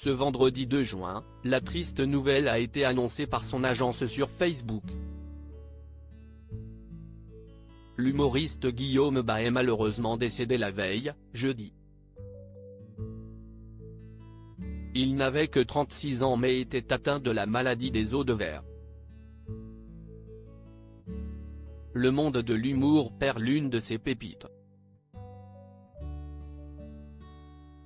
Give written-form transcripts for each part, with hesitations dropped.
Ce vendredi 2 juin, la triste nouvelle a été annoncée par son agence sur Facebook. L'humoriste Guillaume Bas est malheureusement décédé la veille, jeudi. Il n'avait que 36 ans mais était atteint de la maladie des os de verre. Le monde de l'humour perd l'une de ses pépites.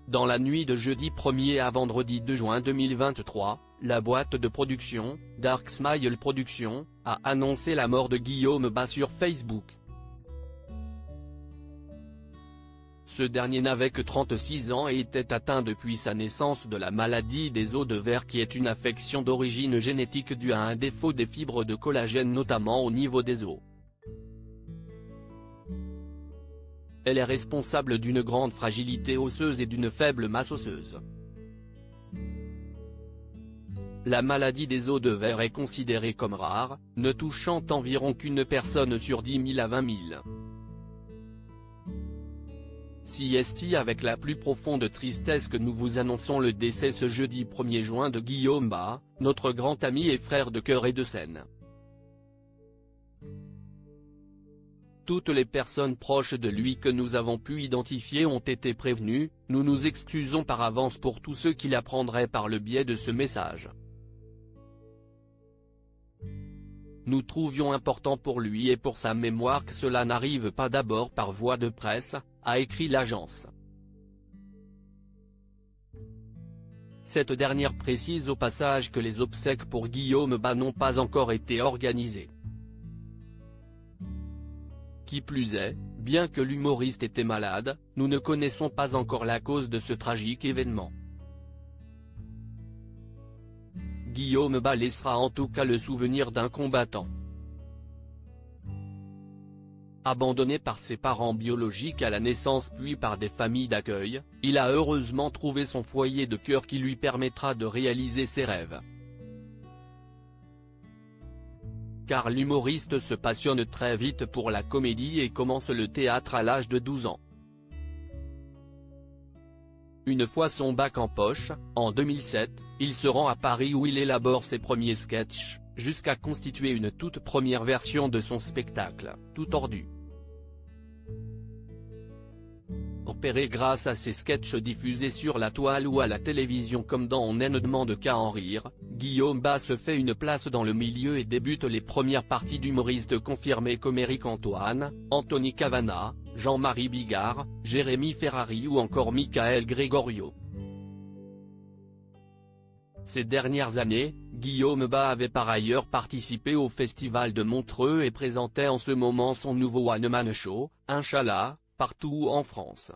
Dans la nuit de jeudi 1er à vendredi 2 juin 2023, la boîte de production, Dark Smile Productions, a annoncé la mort de Guillaume Bas sur Facebook. Ce dernier n'avait que 36 ans et était atteint depuis sa naissance de la maladie des os de verre qui est une affection d'origine génétique due à un défaut des fibres de collagène notamment au niveau des os. Elle est responsable d'une grande fragilité osseuse et d'une faible masse osseuse. La maladie des os de verre est considérée comme rare, ne touchant environ qu'une personne sur 10 000 à 20 000. C'est avec la plus profonde tristesse que nous vous annonçons le décès ce jeudi 1er juin de Guillaume Bas, notre grand ami et frère de cœur et de scène. Toutes les personnes proches de lui que nous avons pu identifier ont été prévenues, nous nous excusons par avance pour tous ceux qui l'apprendraient par le biais de ce message. Nous trouvions important pour lui et pour sa mémoire que cela n'arrive pas d'abord par voie de presse, a écrit l'agence. Cette dernière précise au passage que les obsèques pour Guillaume Bas n'ont pas encore été organisées. Qui plus est, bien que l'humoriste était malade, nous ne connaissons pas encore la cause de ce tragique événement. Guillaume Bas laissera en tout cas le souvenir d'un combattant. Abandonné par ses parents biologiques à la naissance puis par des familles d'accueil, il a heureusement trouvé son foyer de cœur qui lui permettra de réaliser ses rêves. Car l'humoriste se passionne très vite pour la comédie et commence le théâtre à l'âge de 12 ans. Une fois son bac en poche, en 2007, il se rend à Paris où il élabore ses premiers sketchs, jusqu'à constituer une toute première version de son spectacle, Tout tordu. Repéré grâce à ses sketchs diffusés sur la toile ou à la télévision comme dans On ne demande qu'à en rire, Guillaume Bas se fait une place dans le milieu et débute les premières parties d'humoristes confirmés comme Éric Antoine, Anthony Cavana, Jean-Marie Bigard, Jérémy Ferrari ou encore Michael Gregorio. Ces dernières années, Guillaume Bas avait par ailleurs participé au Festival de Montreux et présentait en ce moment son nouveau one-man show, Inch'Allah, partout en France.